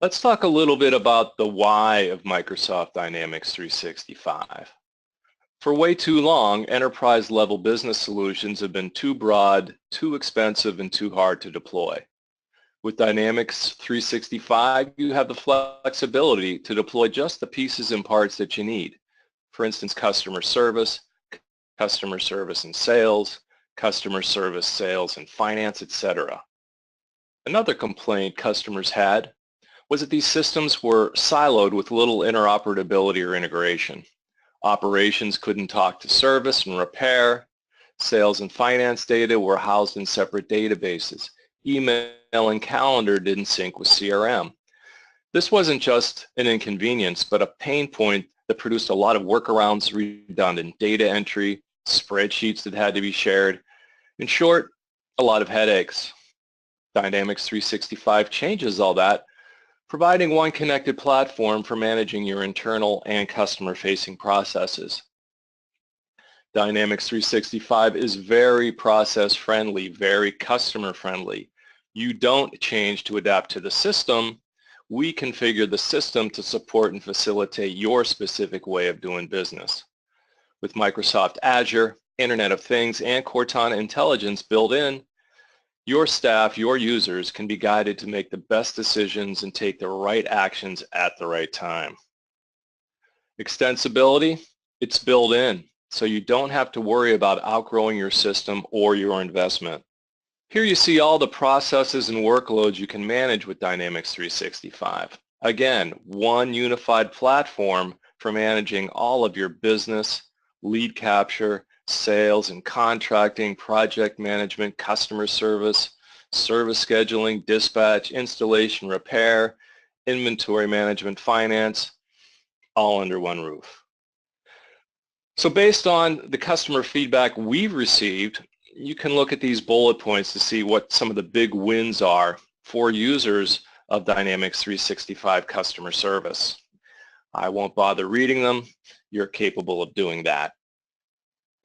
Let's talk a little bit about the why of Microsoft Dynamics 365. For way too long, enterprise-level business solutions have been too broad, too expensive, and too hard to deploy. With Dynamics 365, you have the flexibility to deploy just the pieces and parts that you need. For instance, customer service and sales, customer service, sales, and finance, etc. Another complaint customers had was that these systems were siloed with little interoperability or integration. Operations couldn't talk to service and repair. Sales and finance data were housed in separate databases. Email and calendar didn't sync with CRM. This wasn't just an inconvenience, but a pain point that produced a lot of workarounds, redundant data entry, spreadsheets that had to be shared. In short, a lot of headaches. Dynamics 365 changes all that, providing one connected platform for managing your internal and customer-facing processes. Dynamics 365 is very process-friendly, very customer-friendly. You don't change to adapt to the system. We configure the system to support and facilitate your specific way of doing business. With Microsoft Azure, Internet of Things, and Cortana Intelligence built in, your staff, your users can be guided to make the best decisions and take the right actions at the right time. Extensibility, it's built in, so you don't have to worry about outgrowing your system or your investment. Here you see all the processes and workloads you can manage with Dynamics 365. Again, one unified platform for managing all of your business, lead capture, sales and contracting, project management, customer service, service scheduling, dispatch, installation, repair, inventory management, finance, all under one roof. So based on the customer feedback we've received, you can look at these bullet points to see what some of the big wins are for users of Dynamics 365 customer service. I won't bother reading them. You're capable of doing that.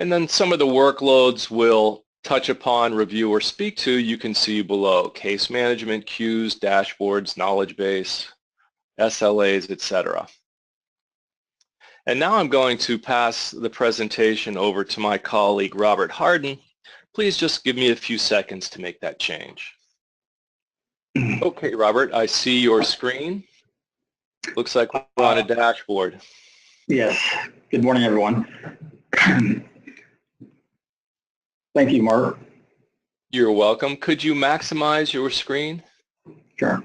And then some of the workloads we'll touch upon, review, or speak to, you can see below. Case management, queues, dashboards, knowledge base, SLAs, etc. And now I'm going to pass the presentation over to my colleague, Robert Harden. Please just give me a few seconds to make that change. Okay, Robert, I see your screen. Looks like we're on a dashboard. Yes. Good morning, everyone. Thank you, Mark. You're welcome. Could you maximize your screen? Sure.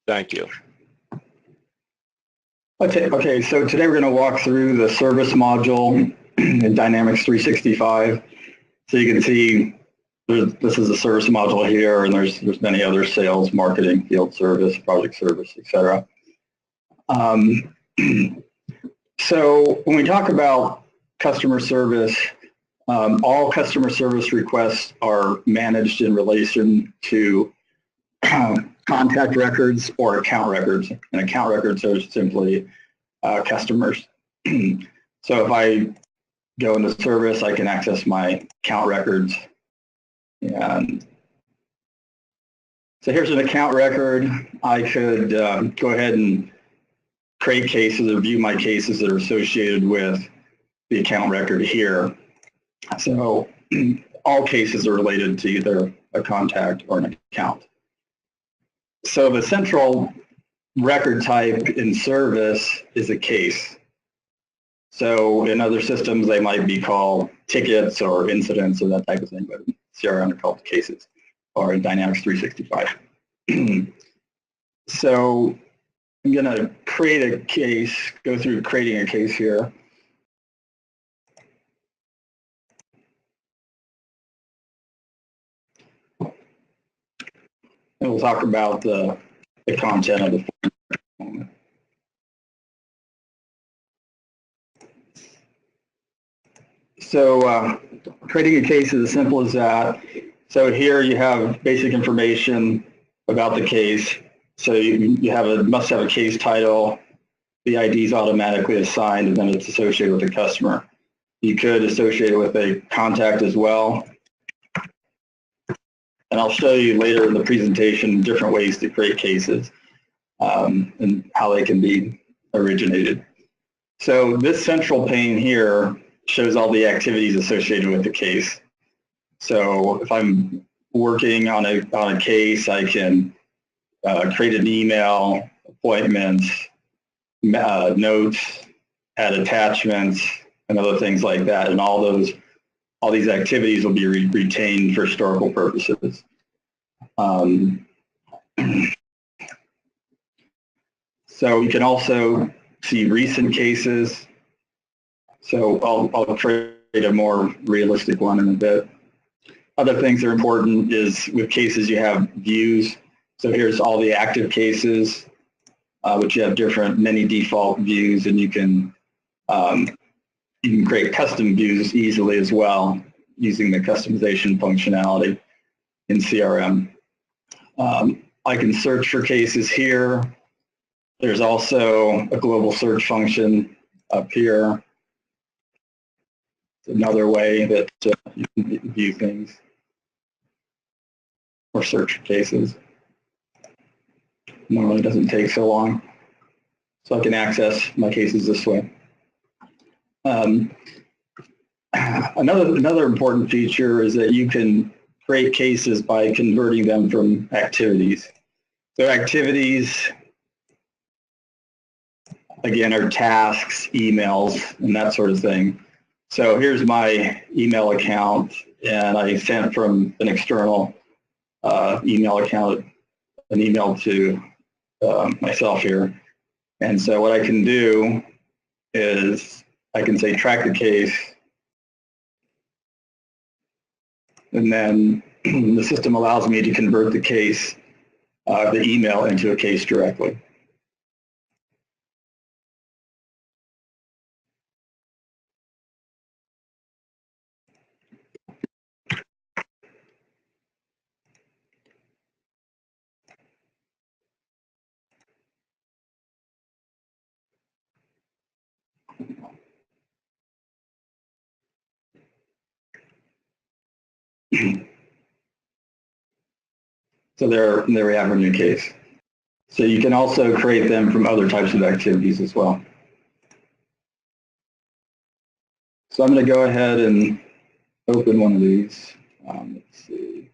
Thank you. Okay, so today we're going to walk through the service module in Dynamics 365. So you can see this is a service module here, and there's many other: sales, marketing, field service, project service, etc. So when we talk about customer service, all customer service requests are managed in relation to contact records or account records. And account records are simply customers. So if I go into service, I can access my account records. And so here's an account record. I could go ahead and create cases or view my cases that are associated with the account record here. So all cases are related to either a contact or an account. So the central record type in service is a case. So in other systems, they might be called tickets or incidents or that type of thing, but in CRM, they're called cases, or in Dynamics 365. So I'm going to create a case, go through creating a case here. And we'll talk about the content of the form. So creating a case is as simple as that. So here you have basic information about the case. So you must have a case title. The ID is automatically assigned, and then it's associated with the customer. You could associate it with a contact as well. And I'll show you later in the presentation different ways to create cases and how they can be originated. So this central pane here shows all the activities associated with the case. So if I'm working on a case, I can create an email, appointments, notes, add attachments, and other things like that. And all these activities will be retained for historical purposes. So you can also see recent cases. So I'll create a more realistic one in a bit. Other things that are important is with cases you have views. So here's all the active cases, which you have many default views, and you can create custom views easily as well using the customization functionality in CRM. I can search for cases here. There's also a global search function up here. It's another way that you can view things or search for cases. Normally it doesn't take so long. So I can access my cases this way. Another important feature is that you can create cases by converting them from activities. So activities, again, are tasks, emails, and that sort of thing. So here's my email account, and I sent from an external email account an email to myself here. And so what I can do is I can say track the case, and then the system allows me to convert the case, the email, into a case directly. So there we have our new case. So you can also create them from other types of activities as well. So I'm going to go ahead and open one of these. Let's see.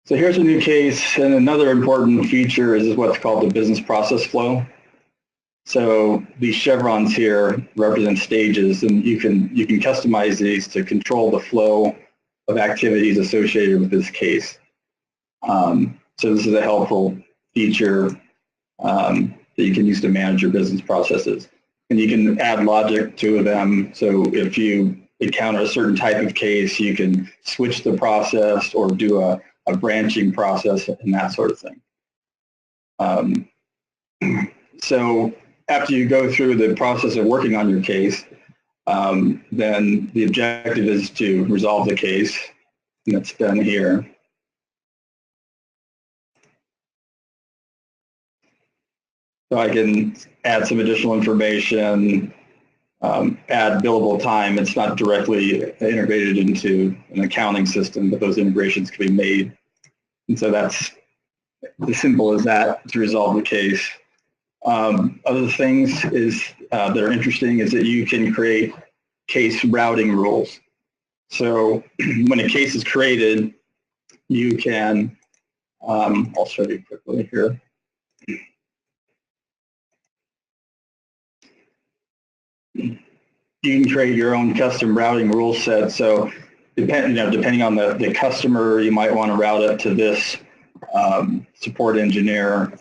So here's a new case, and another important feature is what's called the business process flow. So these chevrons here represent stages, and you can customize these to control the flow of activities associated with this case. So this is a helpful feature that you can use to manage your business processes. And you can add logic to them. So if you encounter a certain type of case, you can switch the process or do a branching process and that sort of thing. So after you go through the process of working on your case, then the objective is to resolve the case, and that's done here. So I can add some additional information, add billable time. It's not directly integrated into an accounting system, but those integrations can be made. And so that's as simple as that to resolve the case. Other things that are interesting is that you can create case routing rules. So when a case is created, you can, I'll show you quickly here. You can create your own custom routing rule set. So depending on the customer, you might want to route it to this support engineer,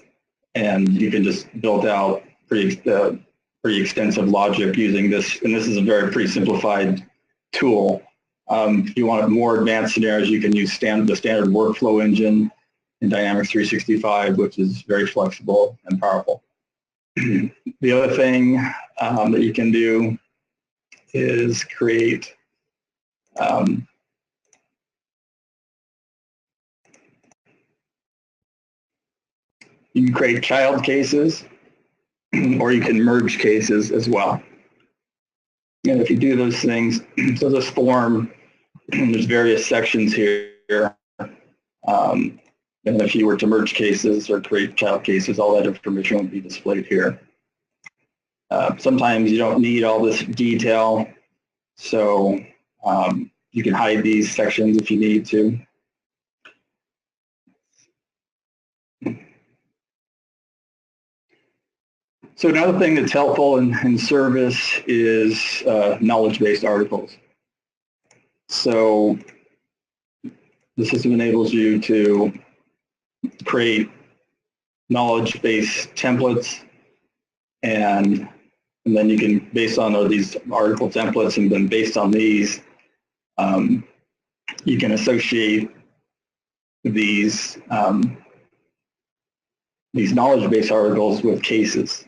and you can just build out pretty extensive logic using this. And this is a pretty simplified tool. If you want more advanced scenarios, you can use the standard workflow engine in Dynamics 365, which is very flexible and powerful. The other thing that you can do is create You can create child cases, or you can merge cases as well. And if you do those things, so this form, there's various sections here. And if you were to merge cases or create child cases, all that information will be displayed here. Sometimes you don't need all this detail, so you can hide these sections if you need to. So another thing that's helpful in service is knowledge-based articles. So the system enables you to create knowledge-based templates, and then you can, based on these article templates, and then based on these, you can associate these knowledge-based articles with cases.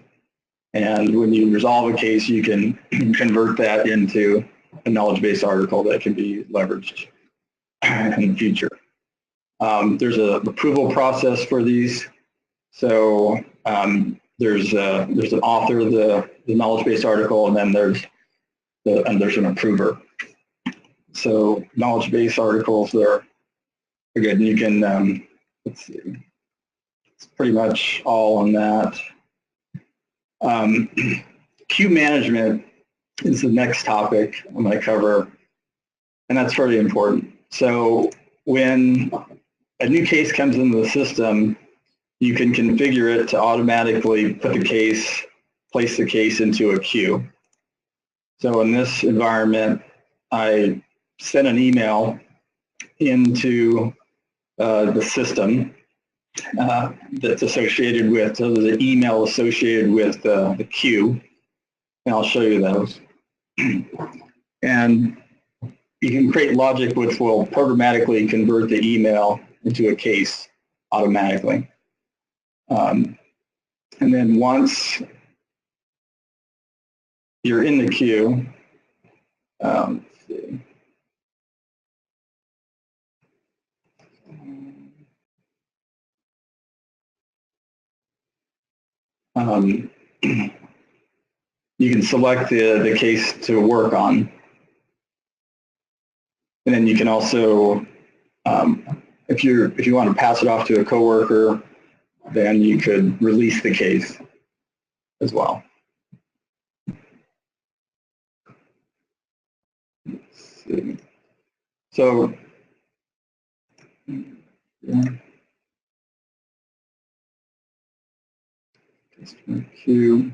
And when you resolve a case, you can convert that into a knowledge-based article that can be leveraged in the future. There's an approval process for these. So there's an author of the knowledge-based article, and then there's an approver. So knowledge-based articles are good. And you can let's see, it's pretty much all on that. Queue management is the next topic I'm going to cover, and that's pretty important. So when a new case comes into the system, you can configure it to automatically put the case, place the case into a queue. So in this environment, I sent an email into the system that's associated with, so there's an email associated with the queue, and I'll show you those. And you can create logic which will programmatically convert the email into a case automatically. And then once you're in the queue, let's see. You can select the case to work on. And then you can also, if you want to pass it off to a coworker, then you could release the case as well. Let's see. So, yeah. Customer queue.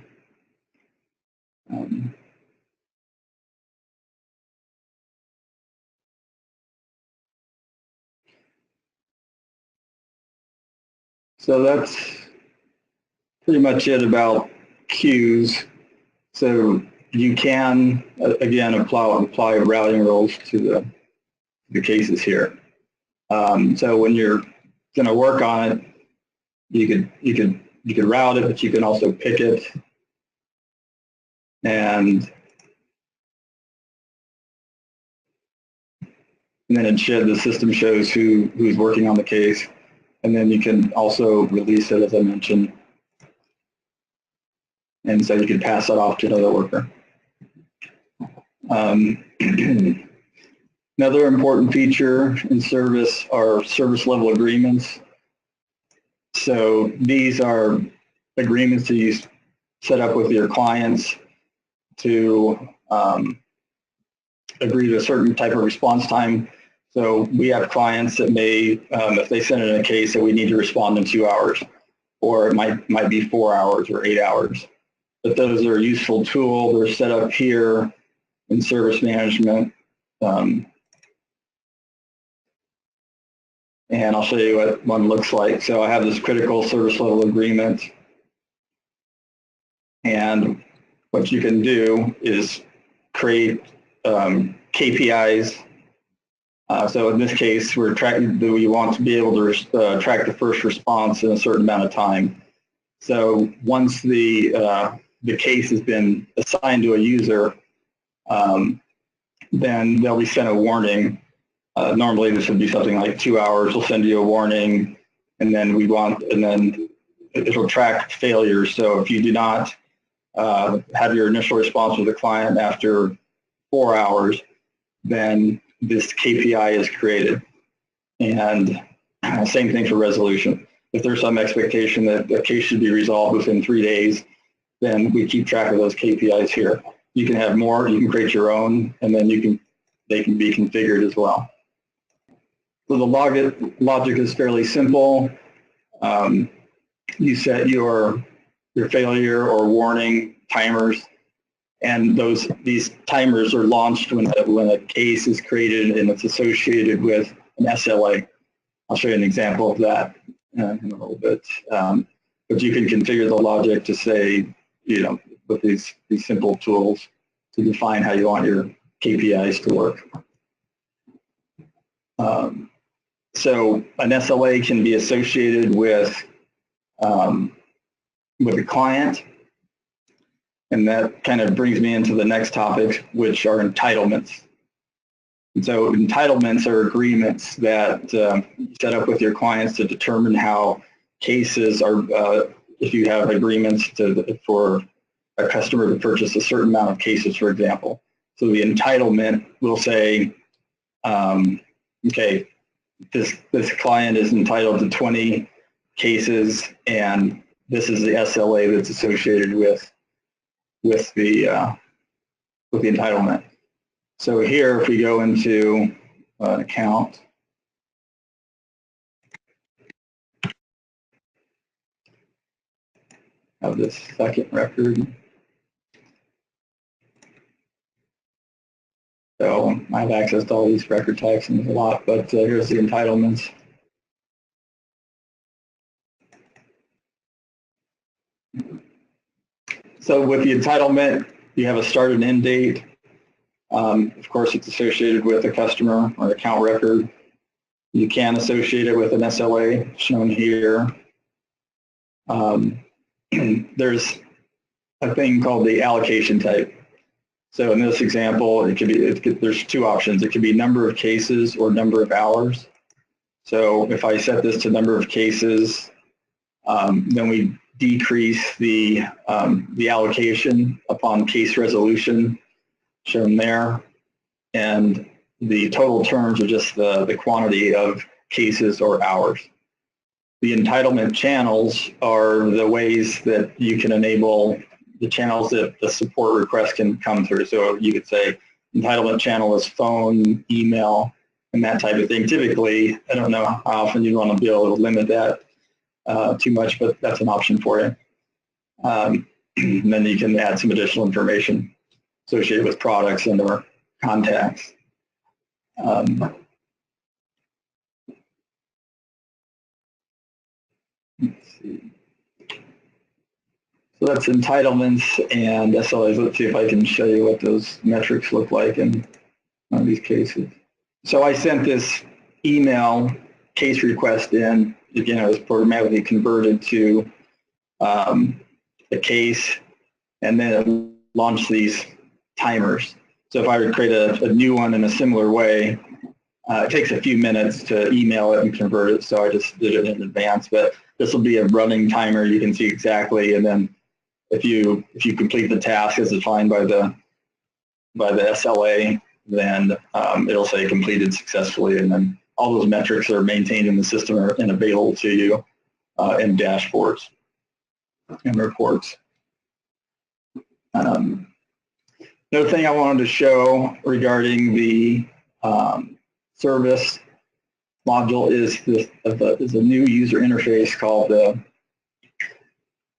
So that's pretty much it about queues. So you can, again, apply routing rules to the cases here. So when you're going to work on it, you could route it, but you can also pick it. And then the system shows who's working on the case. And then you can also release it, as I mentioned. And so you can pass that off to another worker. Another important feature in service are service level agreements. So these are agreements that you set up with your clients to agree to a certain type of response time. So we have clients that may, if they send in a case that we need to respond in 2 hours, or it might be 4 hours or 8 hours. But those are a useful tool. They're set up here in service management. And I'll show you what one looks like. So I have this critical service level agreement. And what you can do is create KPIs. So in this case, we want to be able to track the first response in a certain amount of time. So once the case has been assigned to a user, then they'll be sent a warning. Normally this would be something like 2 hours. We'll send you a warning, and then it'll track failures. So if you do not have your initial response with the client after 4 hours, then this KPI is created. And same thing for resolution. If there's some expectation that the case should be resolved within 3 days, then we keep track of those KPIs here. You can have more, you can create your own, and then they can be configured as well. So the logic is fairly simple. You set your failure or warning timers, and these timers are launched when a case is created and it's associated with an SLA. I'll show you an example of that in a little bit. But you can configure the logic to say, with these simple tools to define how you want your KPIs to work. So an SLA can be associated with a client, and that kind of brings me into the next topic, which are entitlements. And so entitlements are agreements that you set up with your clients to determine how cases are, if you have agreements for a customer to purchase a certain amount of cases, for example. So the entitlement will say, okay, this client is entitled to 20 cases, and this is the SLA that's associated with the entitlement. So here, if we go into an account, have this second record. So I have access to all these record types, and there's a lot, but here's the entitlements. So with the entitlement, you have a start and end date. Of course, it's associated with a customer or account record. You can associate it with an SLA, shown here. There's a thing called the allocation type. So in this example, there's two options. It could be number of cases or number of hours. So if I set this to number of cases, then we decrease the allocation upon case resolution, shown there, and the total terms are just the quantity of cases or hours. The entitlement channels are the ways that you can enable the channels that the support request can come through. So you could say entitlement channel is phone, email, and that type of thing. Typically, I don't know how often you'd want to be able to limit that too much, but that's an option for you. And then you can add some additional information associated with products and or contacts. Let's see. So that's entitlements and SLAs. Let's see if I can show you what those metrics look like in one of these cases. So I sent this email case request in. Again, it was programmatically converted to a case, and then it launched these timers. So if I were to create a new one in a similar way, it takes a few minutes to email it and convert it, so I just did it in advance. But this will be a running timer. You can see exactly, and then if you complete the task as defined by the SLA, then it'll say completed successfully, and then all those metrics are maintained in the system and available to you in dashboards and reports. Another thing I wanted to show regarding the service module is a new user interface called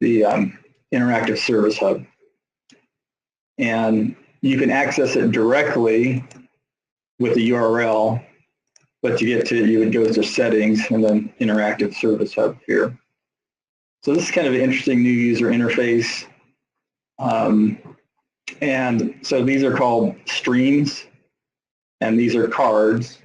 the Interactive Service Hub. And you can access it directly with the URL, but you would go to settings and then Interactive Service Hub here. So this is kind of an interesting new user interface. And so these are called streams, and these are cards.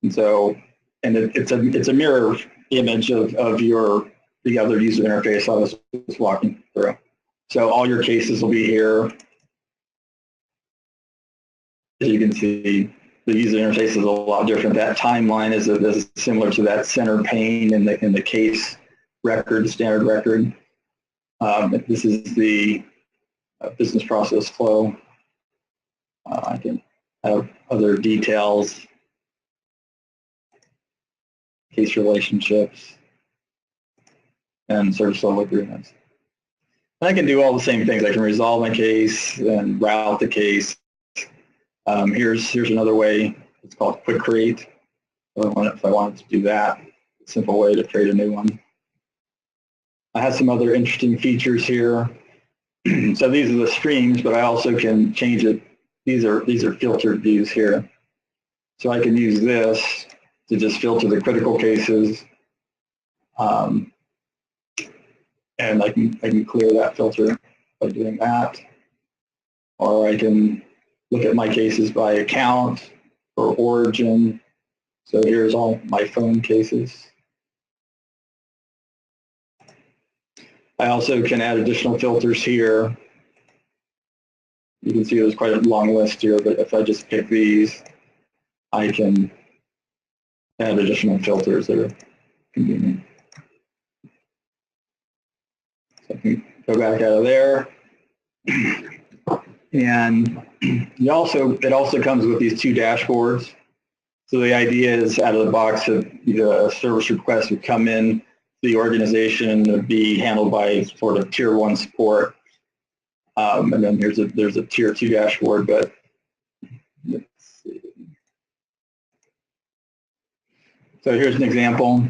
And so, and it's a mirror image of the other user interface I was walking through. So all your cases will be here. As you can see, the user interface is a lot different. That timeline is similar to that center pane in the case record, standard record. This is the business process flow. I can have other details, case relationships, and service level agreements. And I can do all the same things. I can resolve my case and route the case. Here's another way. It's called quick create. If I wanted to do that, a simple way to create a new one. I have some other interesting features here. So these are the streams, but I also can change it. These are filtered views here. So I can use this to just filter the critical cases. And I can clear that filter by doing that. Or I can look at my cases by account or origin. So here's all my phone cases. I also can add additional filters here. You can see there's quite a long list here, but if I just pick these, I can add additional filters that are convenient. So I can go back out of there. And it also comes with these two dashboards. So the idea is out of the box that the service request would come in, the organization would be handled by sort of tier 1 support. And then there's a tier 2 dashboard, but let's see. So here's an example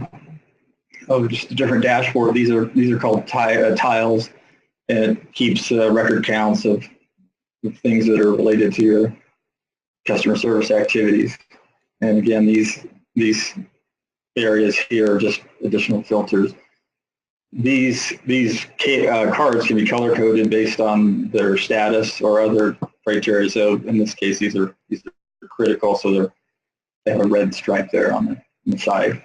of just a different dashboard. These are called tiles, and it keeps record counts of things that are related to your customer service activities. And again, these areas here are just additional filters. These cards can be color coded based on their status or other criteria. So in this case, these are critical, so they have a red stripe there on the side.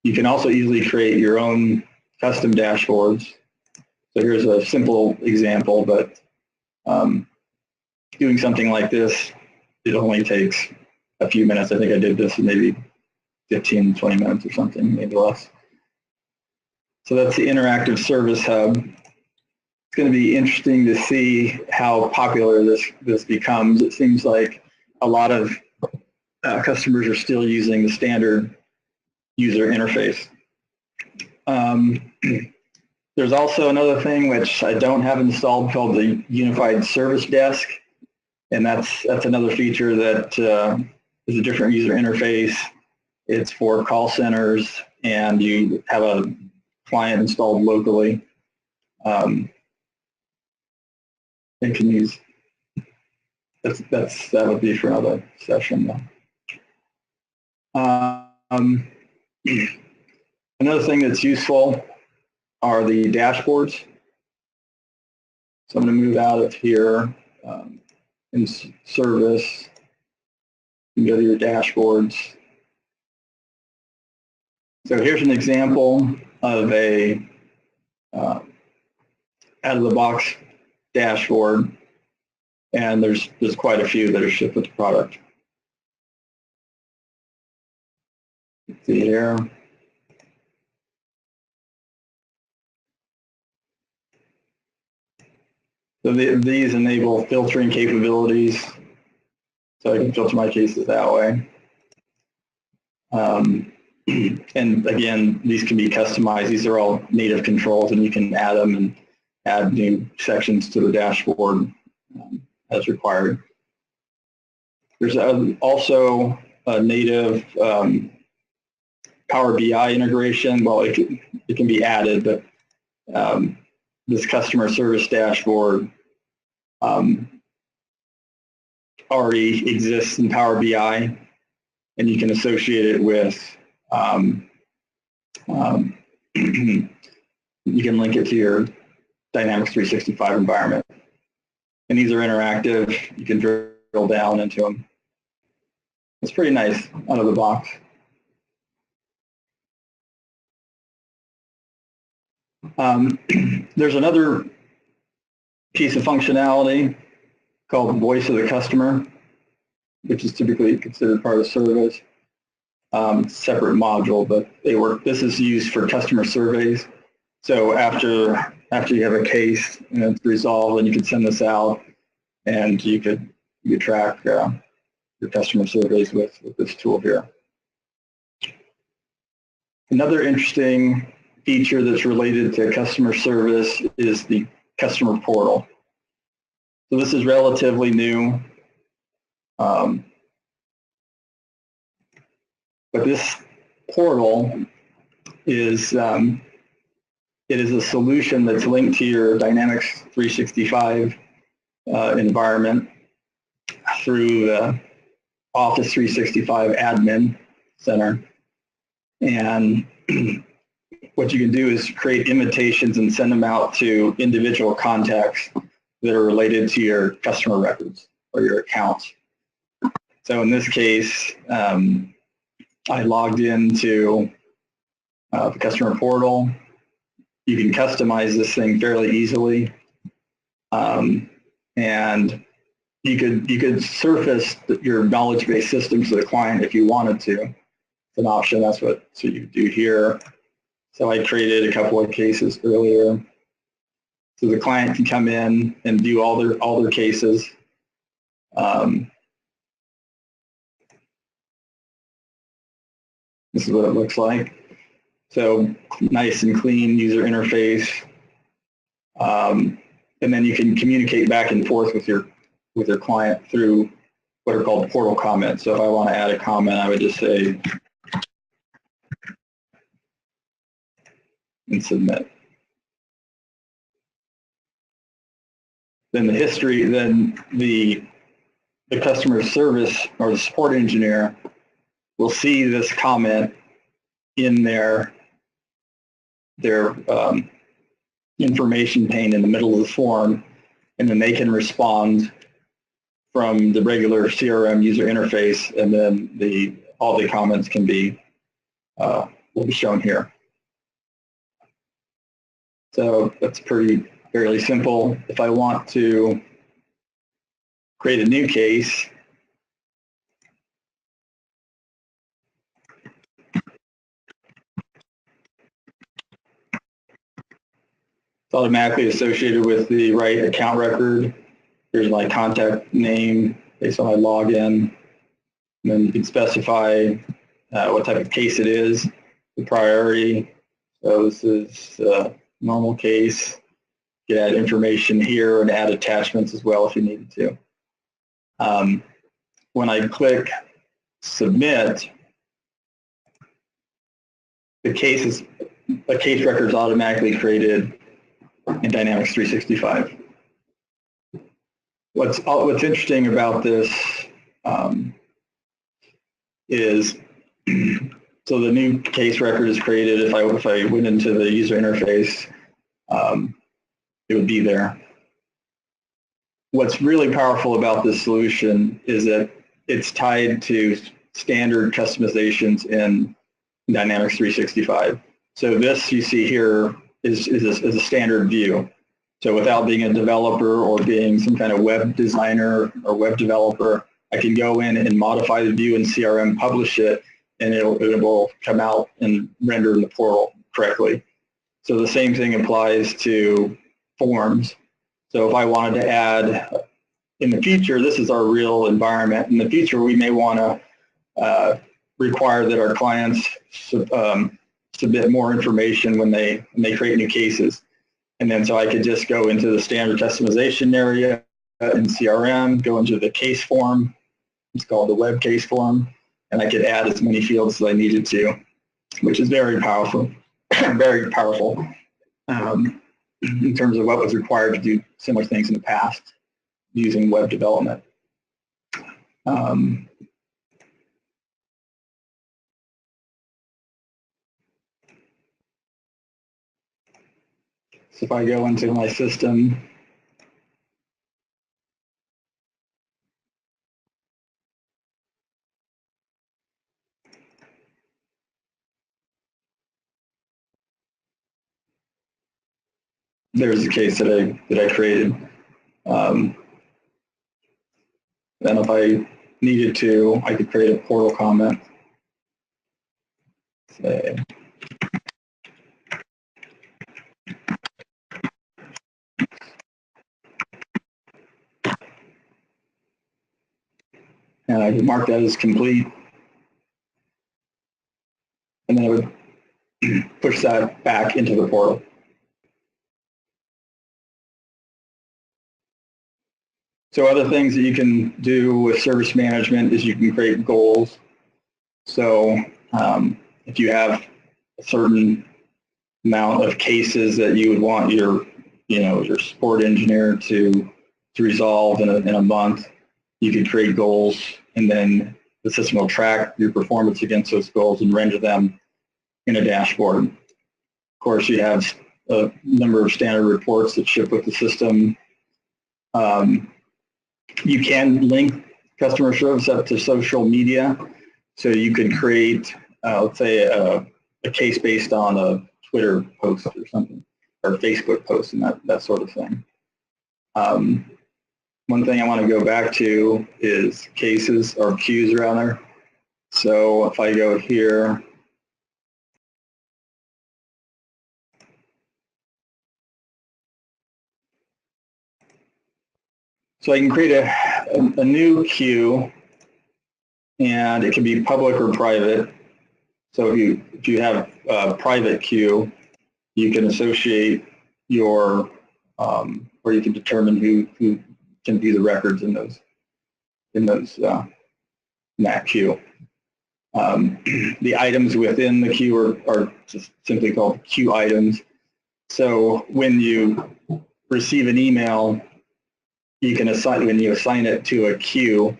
You can also easily create your own custom dashboards. So here's a simple example, but doing something like this, it only takes a few minutes. I think I did this in maybe 15, 20 minutes or something, maybe less. So that's the Interactive Service Hub. It's going to be interesting to see how popular this becomes. It seems like a lot of customers are still using the standard user interface. There's also another thing which I don't have installed called the Unified Service Desk, and that's another feature that is a different user interface. It's for call centers, and you have a client installed locally. It can use that would be for another session though. Another thing that's useful are the dashboards. So I'm going to move out of here in service and go to your dashboards. So here's an example of a out-of-the-box dashboard, and there's quite a few that are shipped with the product. Let's see here. So these enable filtering capabilities, so I can filter my cases that way. And again, these can be customized. These are all native controls, and you can add them and add new sections to the dashboard as required. There's also a native Power BI integration. Well, it can be added, but this customer service dashboard already exists in Power BI, and you can associate it with you can link it to your Dynamics 365 environment. And these are interactive. You can drill down into them. It's pretty nice out of the box. There's another piece of functionality called Voice of the Customer, which is typically considered part of service. Separate module, but they work. This is used for customer surveys. So after you have a case and it's resolved, then you can send this out, and you could track your customer surveys with this tool here. Another interesting feature that's related to customer service is the customer portal. So this is relatively new. But this portal is it is a solution that's linked to your Dynamics 365 environment through the Office 365 Admin Center. And what you can do is create invitations and send them out to individual contacts that are related to your customer records or your accounts. So in this case, I logged into the customer portal. You can customize this thing fairly easily, and you could surface your knowledge-based systems to the client if you wanted to. It's an option. That's what you do here. So I created a couple of cases earlier, so the client can come in and view all their cases. This is what it looks like. So nice and clean user interface, and then you can communicate back and forth with your client through what are called portal comments. So if I want to add a comment, I would just say and submit. Then the history, then the customer service or the support engineer will see this comment in their information pane in the middle of the form, and then they can respond from the regular CRM user interface, and then all the comments can be will be shown here. So that's fairly simple. If I want to create a new case, it's automatically associated with the right account record. Here's my contact name based on my login. And then you can specify what type of case it is, the priority. So this is a normal case. You can add information here and add attachments as well if you needed to. When I click submit, a case record is automatically created in Dynamics 365. What's interesting about this is, so the new case record is created. If I went into the user interface, it would be there. What's really powerful about this solution is that it's tied to standard customizations in Dynamics 365. So this you see here is a standard view. So without being a developer or being some kind of web designer or web developer, I can go in and modify the view in CRM, publish it, and it will come out and render in the portal correctly. So the same thing applies to forms. So if I wanted to add, in the future, this is our real environment. In the future, we may want to require that our clients submit more information when they create new cases. And then so I could just go into the standard customization area in CRM, go into the case form. It's called the web case form. And I could add as many fields as I needed to, which is very powerful, very powerful in terms of what was required to do similar things in the past using web development. So if I go into my system, there's the case that I created. Then if I needed to, I could create a portal comment. Say, and I would mark that as complete. And then I would push that back into the portal. So other things that you can do with service management is you can create goals. So if you have a certain amount of cases that you would want your support engineer to resolve in a month, you could create goals, and then the system will track your performance against those goals and render them in a dashboard. Of course, you have a number of standard reports that ship with the system. You can link customer service up to social media. So you could create, let's say, a case based on a Twitter post or something, or Facebook post, and that sort of thing. One thing I want to go back to is cases, or queues rather. So if I go here, so I can create a new queue, and it can be public or private. So if you have a private queue, you can associate your, or you can determine who can view the records in that queue. The items within the queue are just simply called queue items. So when you receive an email, you can assign, when you assign it to a queue,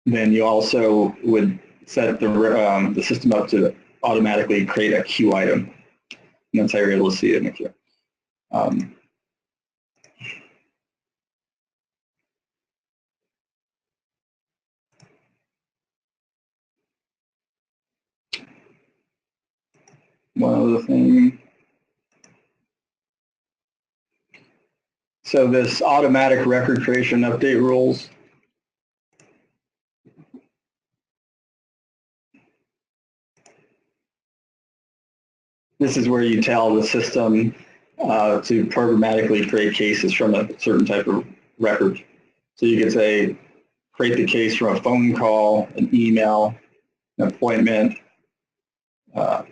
then you also would set the system up to automatically create a queue item. And that's how you're able to see it in the queue. One other thing. So this automatic record creation update rules. This is where you tell the system to programmatically create cases from a certain type of record. So you can say, create the case from a phone call, an email, an appointment,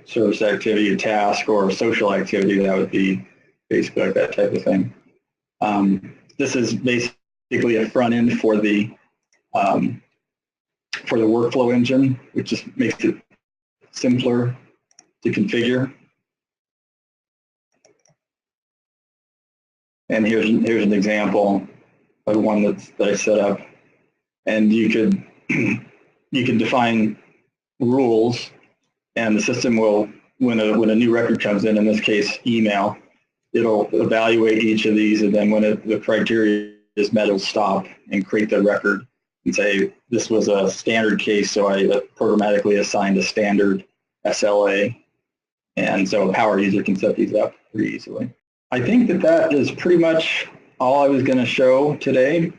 service activity, a task, or a social activity. That would be Facebook, that type of thing. This is basically a front end for the workflow engine, which just makes it simpler to configure. And here's an example of one that I set up. And you could define rules, and the system will, when a new record comes in this case email, it'll evaluate each of these, and then when the criteria is met, it'll stop and create the record and say, this was a standard case, so I programmatically assigned a standard SLA. And so a power user can set these up pretty easily. I think that is pretty much all I was going to show today.